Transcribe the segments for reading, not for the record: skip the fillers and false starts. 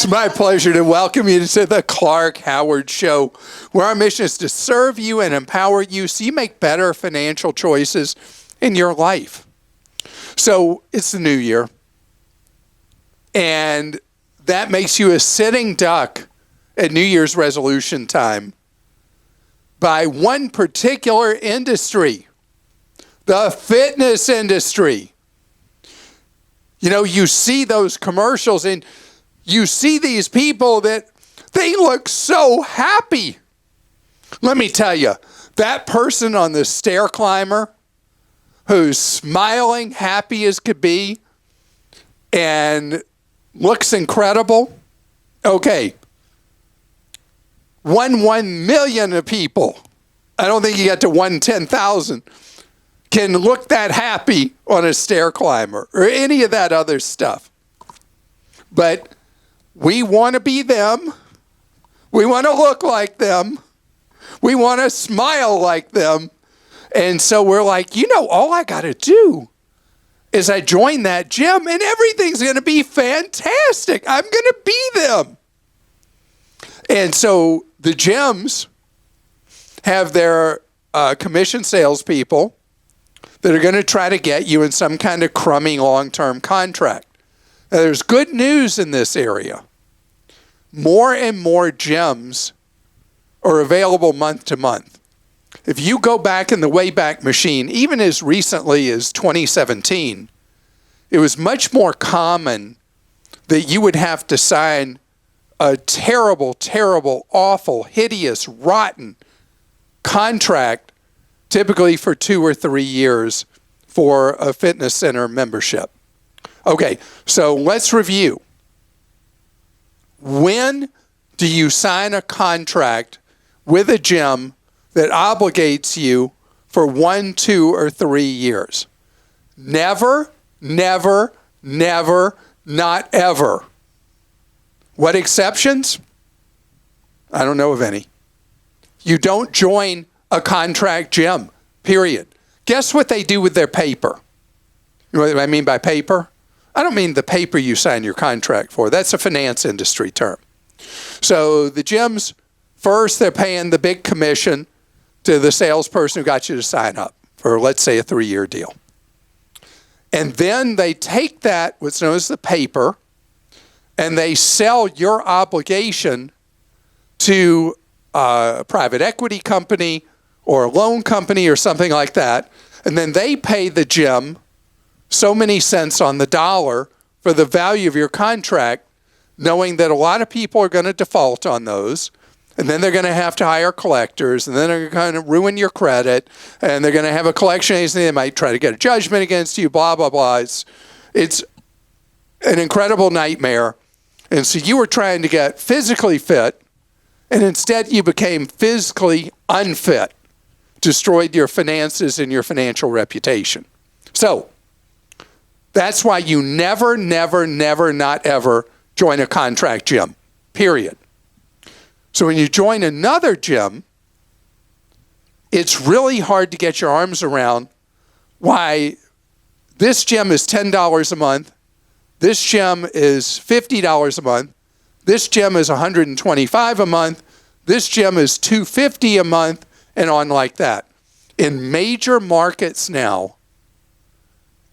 It's my pleasure to welcome you to the Clark Howard Show, where our mission is to serve you and empower you so you make better financial choices in your life. So it's the new year, and that makes you a sitting duck at New Year's resolution time by one particular industry, the fitness industry. You know, you see those commercials and you see these people that they look so happy. Let me tell you, that person on the stair climber who's smiling, happy as could be, and looks incredible. Okay, 1 million of people, I don't think you get to 110,000, can look that happy on a stair climber or any of that other stuff. But we want to be them. We want to look like them. We want to smile like them. And so we're like, you know, all I got to do is I join that gym and everything's going to be fantastic. I'm going to be them. And so the gyms have their commission salespeople that are going to try to get you in some kind of crummy long-term contract. Now, there's good news in this area. More and more gyms are available month to month. If you go back in the Wayback Machine, even as recently as 2017, it was much more common that you would have to sign a terrible, terrible, awful, hideous, rotten contract, typically for 2 or 3 years for a fitness center membership. Okay, so let's review. When do you sign a contract with a gym that obligates you for 1, 2, or 3 years? Never, never, never, not ever. What exceptions? I don't know of any. You don't join a contract gym, period. Guess what they do with their paper? You know what I mean by paper? I don't mean the paper you sign your contract for. That's a finance industry term. So the gyms, first they're paying the big commission to the salesperson who got you to sign up for, let's say, a 3-year deal. And then they take that, what's known as the paper, and they sell your obligation to a private equity company or a loan company or something like that. And then they pay the gym so many cents on the dollar for the value of your contract, knowing that a lot of people are going to default on those. And then they're going to have to hire collectors, and then they're going to ruin your credit, and they're going to have a collection agency. They might try to get a judgment against you, blah, blah, blah. It's an incredible nightmare. And so you were trying to get physically fit, and instead you became physically unfit, destroyed your finances and your financial reputation. So that's why you never, never, never, not ever join a contract gym, period. So when you join another gym, it's really hard to get your arms around why this gym is $10 a month, this gym is $50 a month, this gym is $125 a month, this gym is $250 a month, and on like that. In major markets now,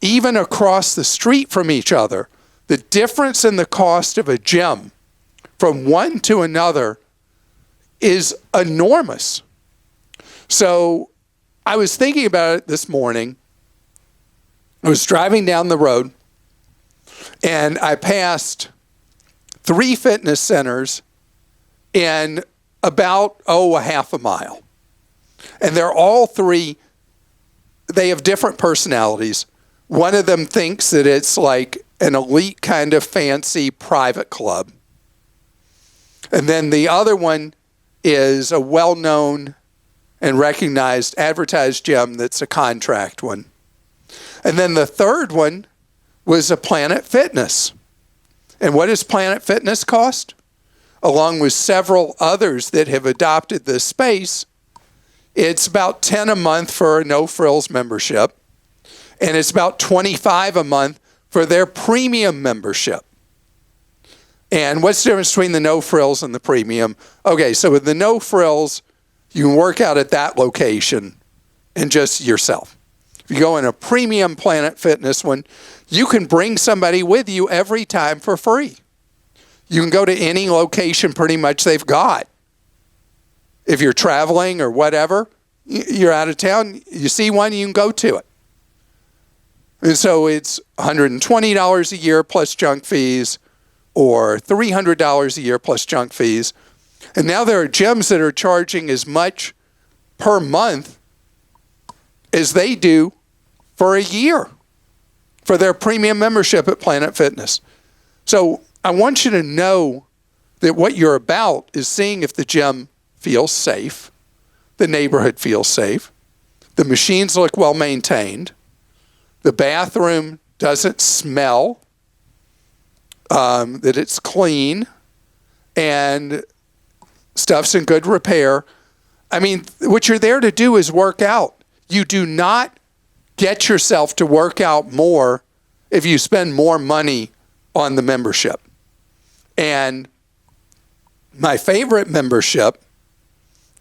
even across the street from each other, the difference in the cost of a gym from one to another is enormous. So I was thinking about it this morning. I was driving down the road, and I passed 3 fitness centers in about, a half a mile. And they're all 3, they have different personalities. One of them thinks that it's like an elite kind of fancy private club. And then the other one is a well-known and recognized advertised gym that's a contract one. And then the third one was a Planet Fitness. And what does Planet Fitness cost? Along with several others that have adopted this space, it's about $10 a month for a no-frills membership, and it's about $25 a month for their premium membership. And what's the difference between the no frills and the premium? Okay, so with the no frills, you can work out at that location and just yourself. If you go in a premium Planet Fitness one, you can bring somebody with you every time for free. You can go to any location pretty much they've got. If you're traveling or whatever, you're out of town, you see one, you can go to it. And so it's $120 a year plus junk fees, or $300 a year plus junk fees. And now there are gyms that are charging as much per month as they do for a year for their premium membership at Planet Fitness. So I want you to know that what you're about is seeing if the gym feels safe, the neighborhood feels safe, the machines look well maintained, the bathroom doesn't smell, that it's clean, and stuff's in good repair. I mean, what you're there to do is work out. You do not get yourself to work out more if you spend more money on the membership. And my favorite membership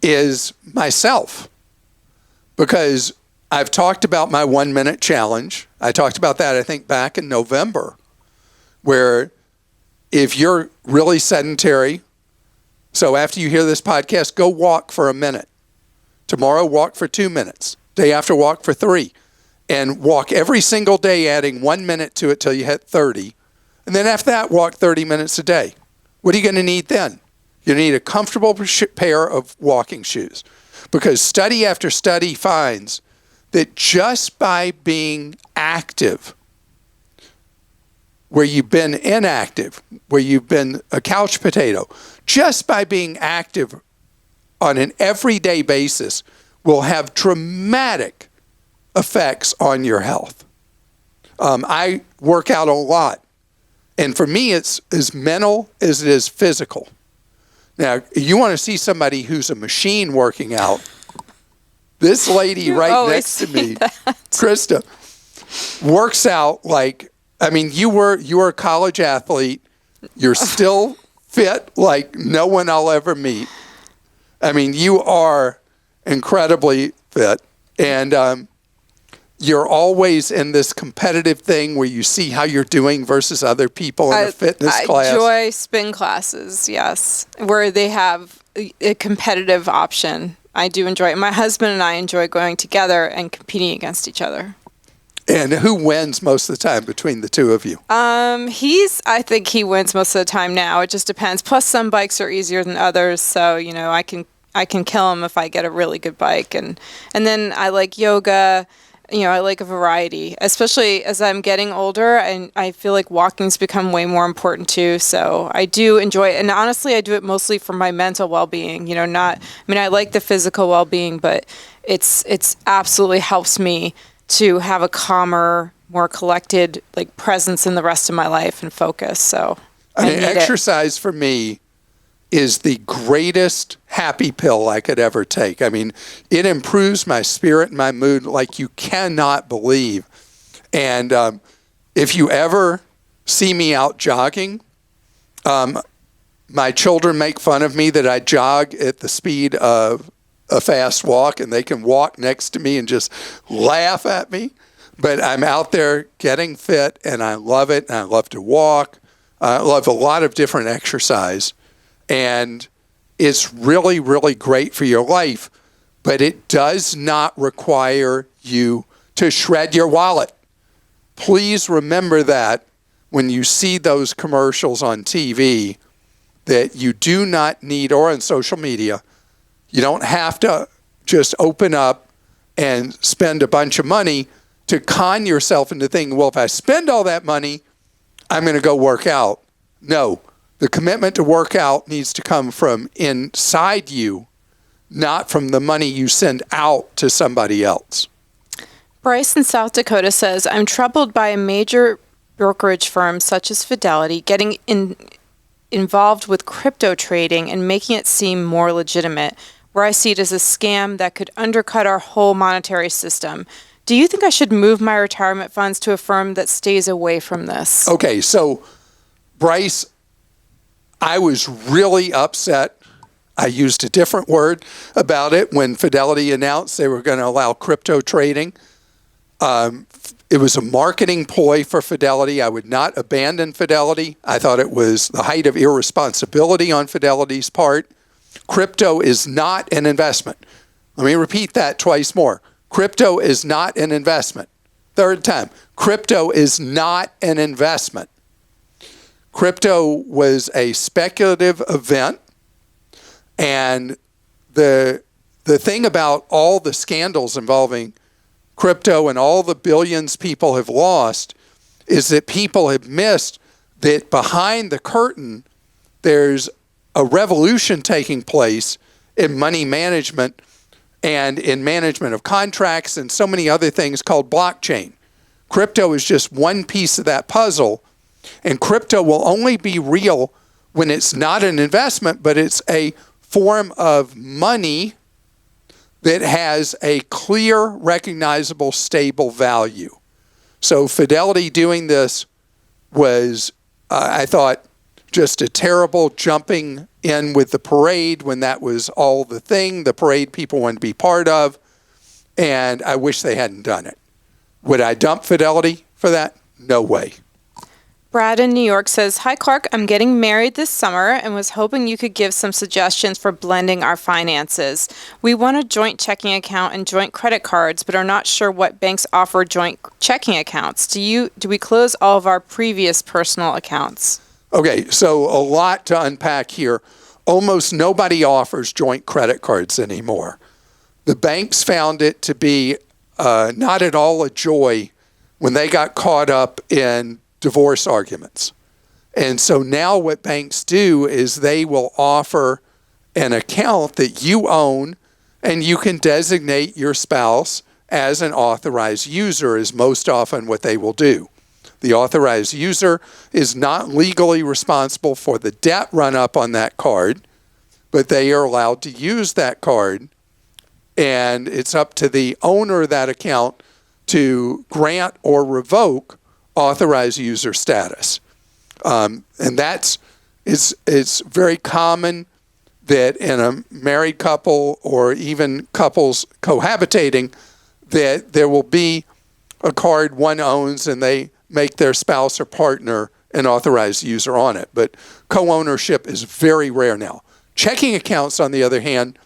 is myself, because I've talked about my 1 minute challenge. I talked about that, I think, back in November, where if you're really sedentary, so after you hear this podcast, go walk for a minute. Tomorrow, walk for 2 minutes. Day after, walk for 3. And walk every single day, adding 1 minute to it till you hit 30. And then after that, walk 30 minutes a day. What are you going to need then? You need a comfortable pair of walking shoes. Because study after study finds that just by being active, where you've been inactive, where you've been a couch potato, just by being active on an everyday basis will have dramatic effects on your health. I work out a lot, and for me it's as mental as it is physical. Now, you want to see somebody who's a machine working out. This lady right next to me, Christa, works out like, I mean, you were a college athlete. You're still fit like no one I'll ever meet. I mean, you are incredibly fit. And you're always in this competitive thing where you see how you're doing versus other people in a fitness class. I enjoy spin classes, yes, where they have a competitive option. I do enjoy it. My husband and I enjoy going together and competing against each other. And who wins most of the time between the two of you? I think he wins most of the time now. It just depends. Plus, some bikes are easier than others, so I can kill him if I get a really good bike. And then I like yoga. I like a variety, especially as I'm getting older, and I feel like walking's become way more important too. So I do enjoy it, and honestly, I do it mostly for my mental well-being. I like the physical well-being, but it's absolutely helps me to have a calmer, more collected presence in the rest of my life and focus. So exercise for me is the greatest happy pill I could ever take. I mean, it improves my spirit and my mood like you cannot believe. And if you ever see me out jogging, my children make fun of me that I jog at the speed of a fast walk, and they can walk next to me and just laugh at me. But I'm out there getting fit, and I love it, and I love to walk. I love a lot of different exercise. And it's really, really great for your life, but it does not require you to shred your wallet. Please remember that when you see those commercials on TV, that you do not need, or on social media, you don't have to just open up and spend a bunch of money to con yourself into thinking, well, if I spend all that money, I'm going to go work out. No. The commitment to work out needs to come from inside you, not from the money you send out to somebody else. Bryce in South Dakota says, I'm troubled by a major brokerage firm such as Fidelity getting involved with crypto trading and making it seem more legitimate, where I see it as a scam that could undercut our whole monetary system. Do you think I should move my retirement funds to a firm that stays away from this? Okay, so Bryce, I was really upset. I used a different word about it when Fidelity announced they were going to allow crypto trading. It was a marketing ploy for Fidelity. I would not abandon Fidelity. I thought it was the height of irresponsibility on Fidelity's part. Crypto is not an investment. Let me repeat that twice more. Crypto is not an investment. Third time. Crypto is not an investment. Crypto was a speculative event. And the thing about all the scandals involving crypto and all the billions people have lost is that people have missed that behind the curtain, there's a revolution taking place in money management and in management of contracts and so many other things called blockchain. Crypto is just one piece of that puzzle, and crypto will only be real when it's not an investment, but it's a form of money that has a clear, recognizable, stable value. So Fidelity doing this was, I thought, just a terrible jumping in with the parade when that was all the thing, the parade people wanted to be part of, and I wish they hadn't done it. Would I dump Fidelity for that? No way. Brad in New York says, "Hi Clark, I'm getting married this summer and was hoping you could give some suggestions for blending our finances. We want a joint checking account and joint credit cards, but are not sure what banks offer joint checking accounts. Do we close all of our previous personal accounts?" Okay, so a lot to unpack here. Almost nobody offers joint credit cards anymore. The banks found it to be not at all a joy when they got caught up in divorce arguments. And so now what banks do is they will offer an account that you own, and you can designate your spouse as an authorized user is most often what they will do. The authorized user is not legally responsible for the debt run up on that card, but they are allowed to use that card, and it's up to the owner of that account to grant or revoke authorized user status. And it's very common that in a married couple or even couples cohabitating that there will be a card one owns and they make their spouse or partner an authorized user on it. But co-ownership is very rare now. Checking accounts, on the other hand,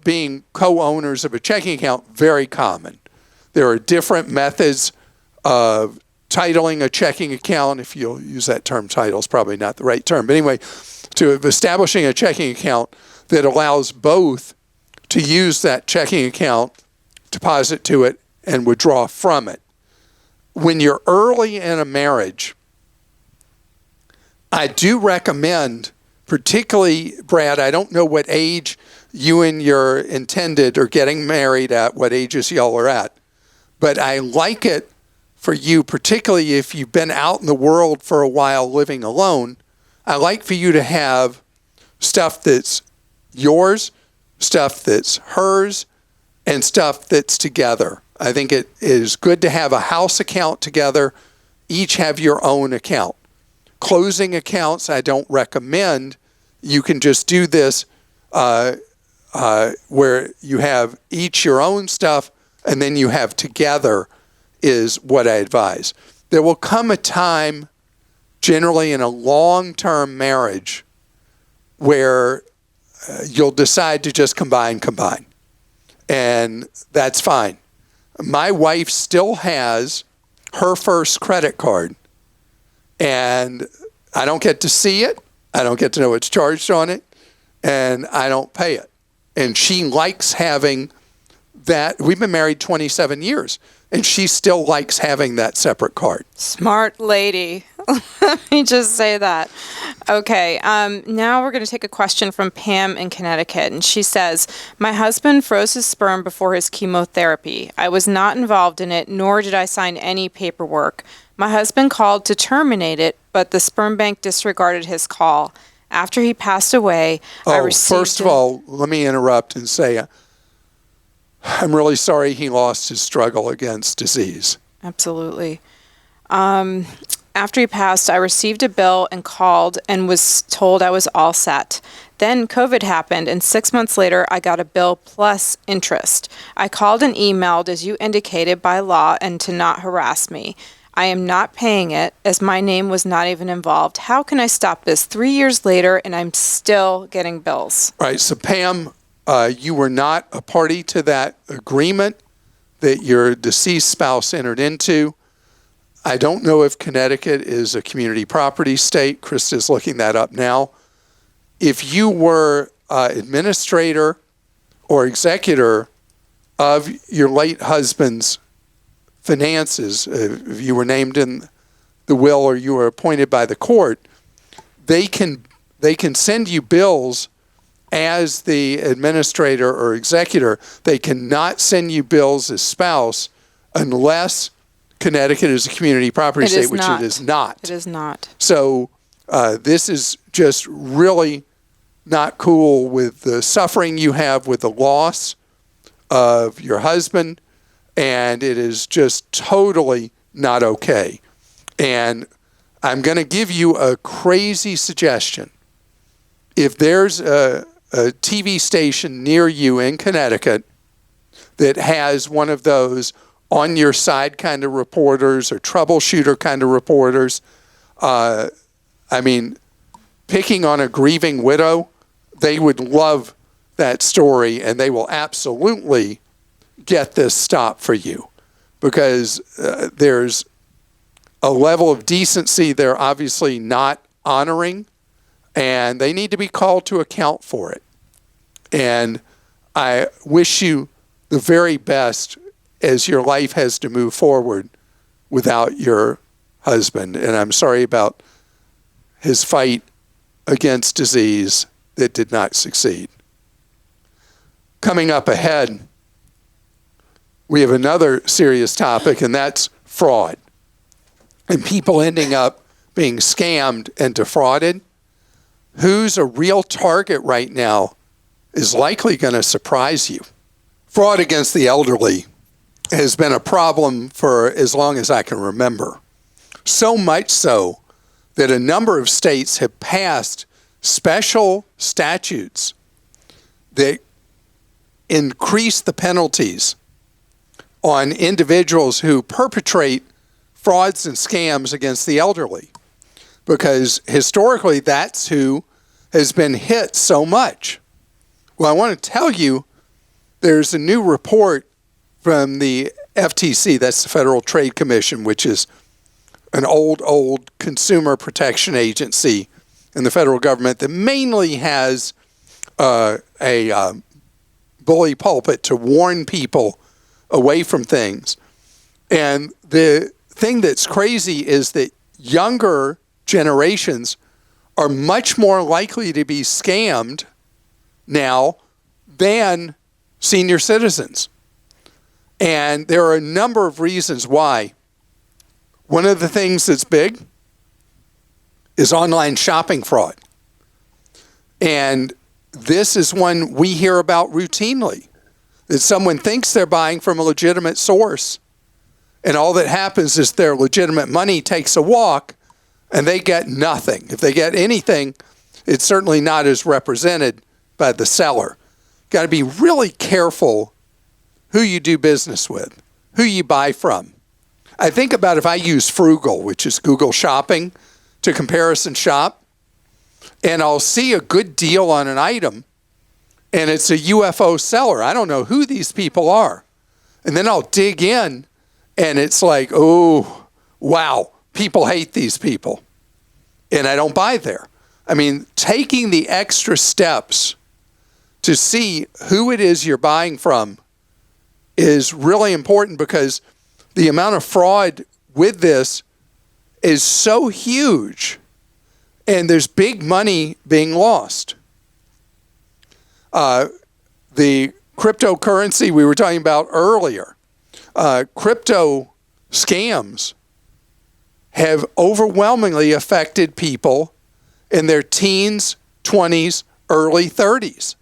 being co-owners of a checking account, very common. There are different methods of titling a checking account. If you'll use that term, title is probably not the right term. But anyway, to establishing a checking account that allows both to use that checking account, deposit to it, and withdraw from it. When you're early in a marriage, I do recommend, particularly, Brad, I don't know what age you and your intended are getting married at, what ages y'all are at, but I like it for you, particularly if you've been out in the world for a while living alone. I like for you to have stuff that's yours, stuff that's hers, and stuff that's together. I think it is good to have a house account together, each have your own account. Closing accounts, I don't recommend. You can just do this where you have each your own stuff and then you have together is what I advise. There will come a time, generally in a long-term marriage, where you'll decide to just combine. And that's fine. My wife still has her first credit card, and I don't get to see it. I don't get to know what's charged on it, and I don't pay it. And she likes having that. We've been married 27 years, and she still likes having that separate card. Smart lady. Let me just say that. Okay, now we're going to take a question from Pam in Connecticut, and she says, "My husband froze his sperm before his chemotherapy. I was not involved in it, nor did I sign any paperwork. My husband called to terminate it, but the sperm bank disregarded his call. After he passed away, I received..." First of all, let me interrupt and say, I'm really sorry he lost his struggle against disease. Absolutely. After he passed, I received a bill and called and was told I was all set. Then COVID happened, and 6 months later, I got a bill plus interest. I called and emailed as you indicated by law and to not harass me. I am not paying it as my name was not even involved. How can I stop this 3 years later and I'm still getting bills? All right, so Pam, you were not a party to that agreement that your deceased spouse entered into. I don't know if Connecticut is a community property state. Christa is looking that up now. If you were administrator or executor of your late husband's finances, if you were named in the will or you were appointed by the court, they can send you bills as the administrator or executor. They cannot send you bills as spouse unless Connecticut is a community property state, which it is not. It is not. So this is just really not cool with the suffering you have with the loss of your husband, and it is just totally not okay. And I'm going to give you a crazy suggestion. If there's a TV station near you in Connecticut that has one of those on your side kind of reporters or troubleshooter kind of reporters, picking on a grieving widow, they would love that story, and they will absolutely get this stopped for you, because there's a level of decency they're obviously not honoring, and they need to be called to account for it. And I wish you the very best as your life has to move forward without your husband. And I'm sorry about his fight against disease that did not succeed. Coming up ahead, we have another serious topic, and that's fraud. And people ending up being scammed and defrauded. Who's a real target right now is likely going to surprise you. Fraud against the elderly has been a problem for as long as I can remember. So much so that a number of states have passed special statutes that increase the penalties on individuals who perpetrate frauds and scams against the elderly, because historically that's who has been hit so much. Well, I want to tell you, there's a new report from the FTC, that's the Federal Trade Commission, which is an old consumer protection agency in the federal government that mainly has a bully pulpit to warn people away from things. And the thing that's crazy is that younger generations are much more likely to be scammed now than senior citizens. And there are a number of reasons why. One of the things that's big is online shopping fraud. And this is one we hear about routinely, that someone thinks they're buying from a legitimate source, and all that happens is their legitimate money takes a walk, and they get nothing. If they get anything, it's certainly not as represented by the seller. Got to be really careful who you do business with, who you buy from. I think about if I use Frugal, which is Google Shopping, to comparison shop, and I'll see a good deal on an item, and it's a UFO seller. I don't know who these people are. And then I'll dig in, and it's like, oh, wow, people hate these people. And I don't buy there. I mean, taking the extra steps to see who it is you're buying from is really important, because the amount of fraud with this is so huge, and there's big money being lost. The cryptocurrency we were talking about earlier, crypto scams have overwhelmingly affected people in their teens, 20s, early 30s.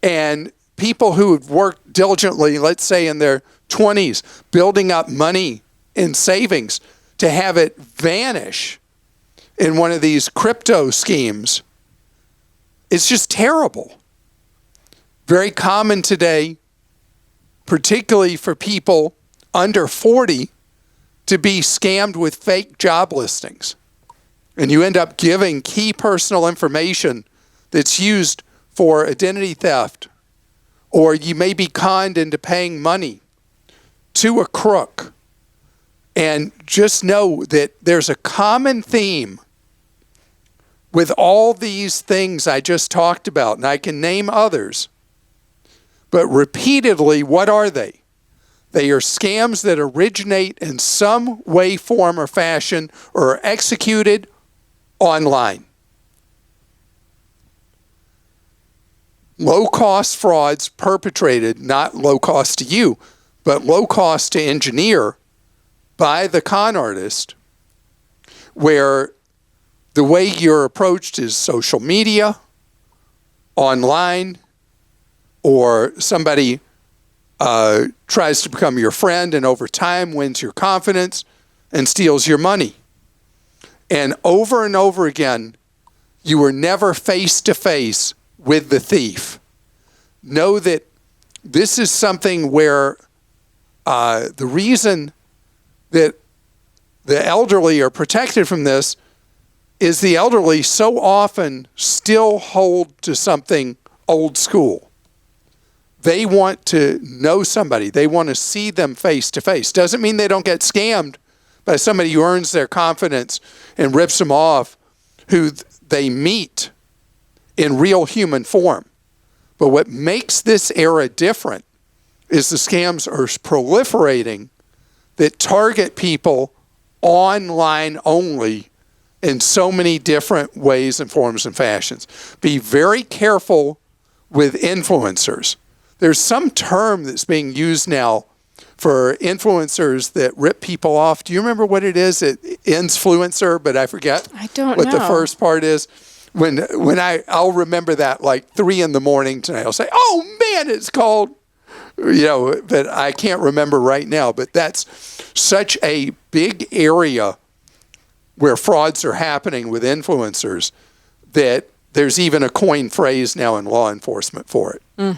And people who have worked diligently, let's say in their 20s, building up money in savings to have it vanish in one of these crypto schemes, it's just terrible. Very common today, particularly for people under 40, to be scammed with fake job listings. And you end up giving key personal information that's used for identity theft, or you may be conned into paying money to a crook. And just know that there's a common theme with all these things I just talked about, and I can name others. But repeatedly, what are they? They are scams that originate in some way, form, or fashion, or are executed online. Low-cost frauds perpetrated, not low cost to you, but low cost to engineer by the con artist, where the way you're approached is social media, online, or somebody tries to become your friend and over time wins your confidence and steals your money. And over again, you were never face to face with the thief. Know that this is something where the reason that the elderly are protected from this is the elderly so often still hold to something old school. They want to know somebody. They want to see them face to face. Doesn't mean they don't get scammed by somebody who earns their confidence and rips them off, who they meet in real human form. But what makes this era different is the scams are proliferating that target people online only in so many different ways and forms and fashions. Be very careful with influencers. There's some term that's being used now for influencers that rip people off. Do you remember what it is? It ends fluencer, but I forget I don't what know. the first part is. When I'll remember that like 3 a.m. tonight. I'll say, oh man, it's called, but I can't remember right now. But that's such a big area where frauds are happening with influencers that there's even a coined phrase now in law enforcement for it.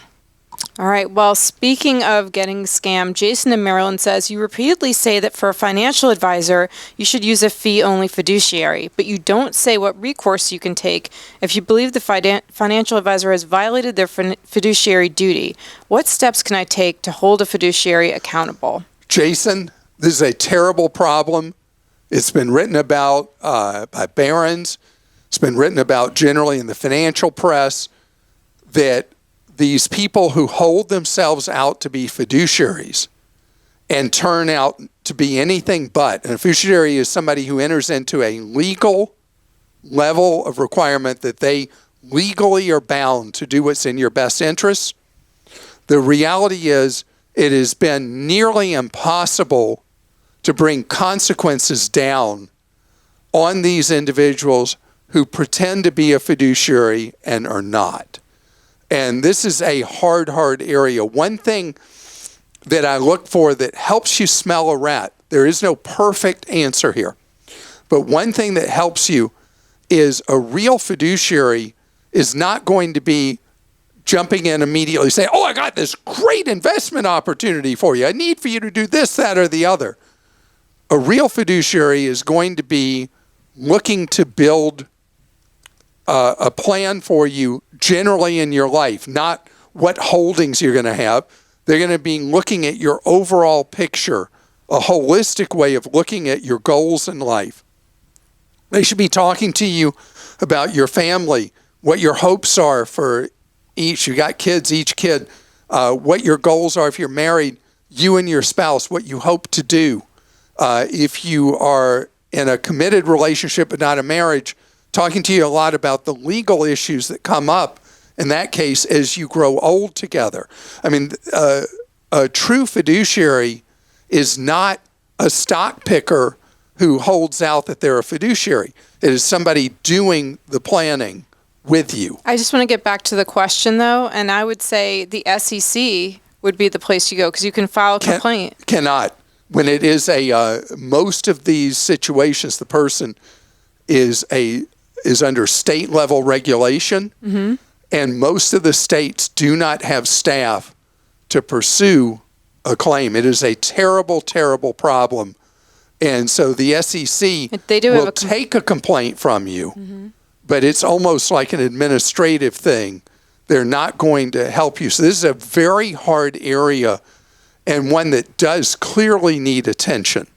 All right. Well, speaking of getting scammed, Jason in Maryland says, you repeatedly say that for a financial advisor, you should use a fee-only fiduciary, but you don't say what recourse you can take if you believe the financial advisor has violated their fiduciary duty. What steps can I take to hold a fiduciary accountable? Jason, this is a terrible problem. It's been written about by barons. It's been written about generally in the financial press that these people who hold themselves out to be fiduciaries and turn out to be anything but. And a fiduciary is somebody who enters into a legal level of requirement that they legally are bound to do what's in your best interest. The reality is it has been nearly impossible to bring consequences down on these individuals who pretend to be a fiduciary and are not. And this is a hard area. One thing that I look for that helps you smell a rat, there is no perfect answer here, but one thing that helps you is a real fiduciary is not going to be jumping in immediately saying, oh, I got this great investment opportunity for you. I need for you to do this, that, or the other. A real fiduciary is going to be looking to build a plan for you generally in your life, not what holdings you're going to have. They're going to be looking at your overall picture, a holistic way of looking at your goals in life. They should be talking to you about your family, what your hopes are for each. You got kids, each kid, what your goals are if you're married, you and your spouse, what you hope to do. If you are in a committed relationship but not a marriage, talking to you a lot about the legal issues that come up in that case as you grow old together. I mean, a true fiduciary is not a stock picker who holds out that they're a fiduciary. It is somebody doing the planning with you. I just want to get back to the question, though, and I would say the SEC would be the place you go because you can file a complaint. Cannot. when it is most of these situations, the person is under state level regulation, and most of the states do not have staff to pursue a claim. It is a terrible, terrible problem. And so the SEC will take a complaint from you, but it's almost like an administrative thing. They're not going to help you. So this is a very hard area and one that does clearly need attention.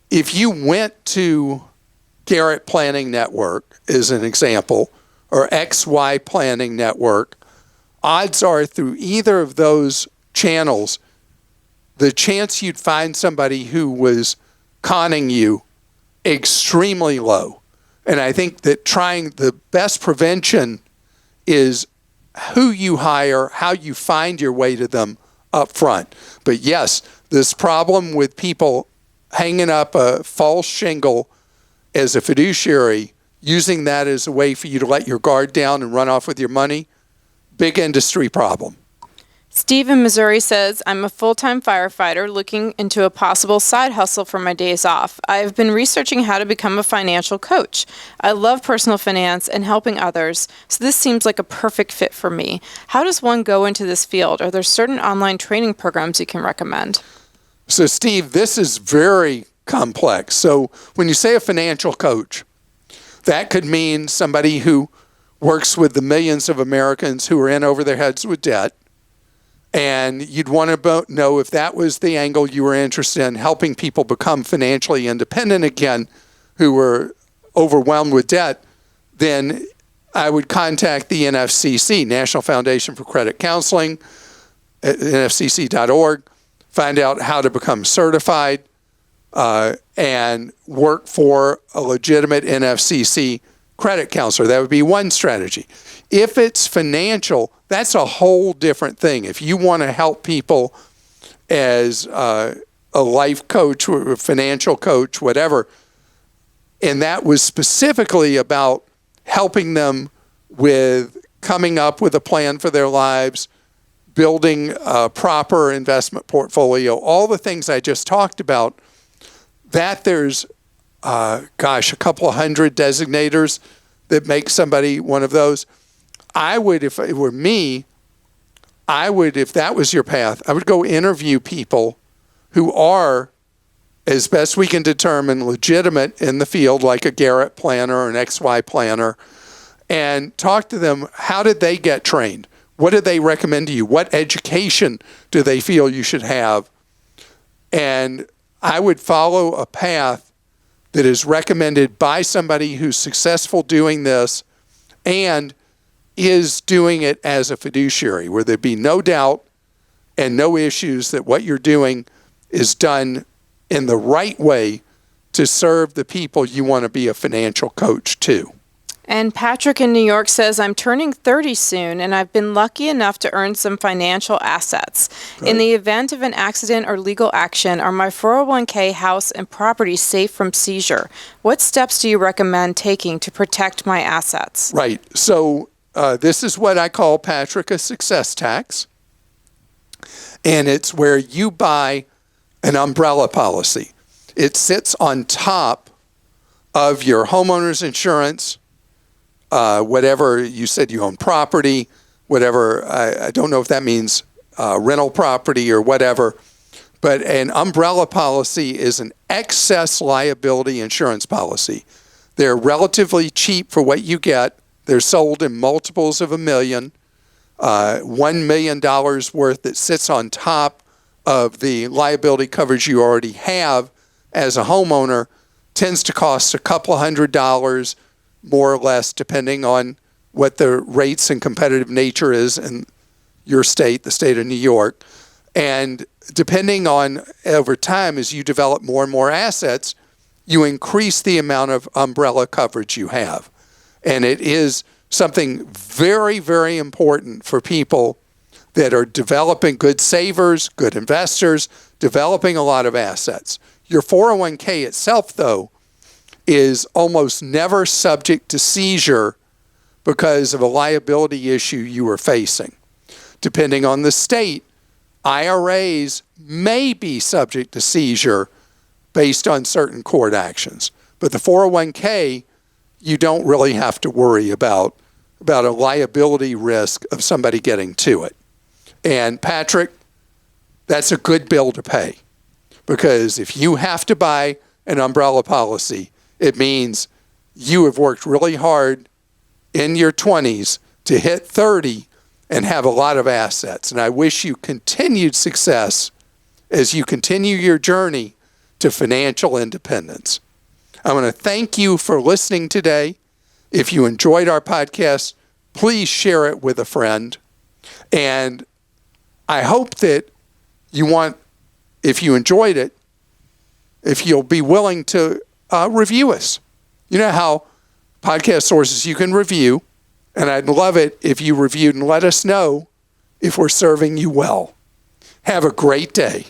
If you went to Garrett Planning Network, as an example, or XY Planning Network, odds are through either of those channels, the chance you'd find somebody who was conning you extremely low. And I think that the best prevention is who you hire, how you find your way to them up front. But yes, this problem with people hanging up a false shingle as a fiduciary, using that as a way for you to let your guard down and run off with your money, big industry problem. Steve in Missouri says, I'm a full-time firefighter looking into a possible side hustle for my days off. I have been researching how to become a financial coach. I love personal finance and helping others, so this seems like a perfect fit for me. How does one go into this field? Are there certain online training programs you can recommend? So, Steve, this is very complex. So when you say a financial coach, that could mean somebody who works with the millions of Americans who are in over their heads with debt. And you'd want to know if that was the angle you were interested in, helping people become financially independent again who were overwhelmed with debt, then I would contact the NFCC, National Foundation for Credit Counseling, at nfcc.org, find out how to become certified, and work for a legitimate NFCC credit counselor. That would be one strategy. If it's financial, that's a whole different thing. If you want to help people as a life coach or a financial coach, whatever, and that was specifically about helping them with coming up with a plan for their lives, building a proper investment portfolio, all the things I just talked about, that there's, a couple of hundred designators that make somebody one of those. I would, if it were me, if that was your path, I would go interview people who are, as best we can determine, legitimate in the field, like a Garrett planner or an XY planner, and talk to them. How did they get trained? What did they recommend to you? What education do they feel you should have? And I would follow a path that is recommended by somebody who's successful doing this and is doing it as a fiduciary, where there'd be no doubt and no issues that what you're doing is done in the right way to serve the people you want to be a financial coach to. And Patrick in New York says, I'm turning 30 soon, and I've been lucky enough to earn some financial assets. Good. In the event of an accident or legal action, are my 401k, house, and property safe from seizure? What steps do you recommend taking to protect my assets? Right. So this is what I call, Patrick, a success tax. And it's where you buy an umbrella policy. It sits on top of your homeowner's insurance, whatever you said you own property, whatever, I don't know if that means rental property or whatever, but an umbrella policy is an excess liability insurance policy. They're relatively cheap for what you get. They're sold in multiples of $1 million, $1 million worth that sits on top of the liability coverage you already have as a homeowner, tends to cost a couple of $100, more or less, depending on what the rates and competitive nature is in your state, the state of New York. And depending on, over time, as you develop more and more assets, you increase the amount of umbrella coverage you have. And it is something very, very important for people that are developing, good savers, good investors, developing a lot of assets. Your 401k itself, though, is almost never subject to seizure because of a liability issue you are facing. Depending on the state, IRAs may be subject to seizure based on certain court actions. But the 401k, you don't really have to worry about a liability risk of somebody getting to it. And Patrick, that's a good bill to pay, because if you have to buy an umbrella policy, it means you have worked really hard in your 20s to hit 30 and have a lot of assets. And I wish you continued success as you continue your journey to financial independence. I want to thank you for listening today. If you enjoyed our podcast, please share it with a friend. And I hope that if you enjoyed it, if you'll be willing to review us. You know how podcast sources you can review, and I'd love it if you reviewed and let us know if we're serving you well. Have a great day.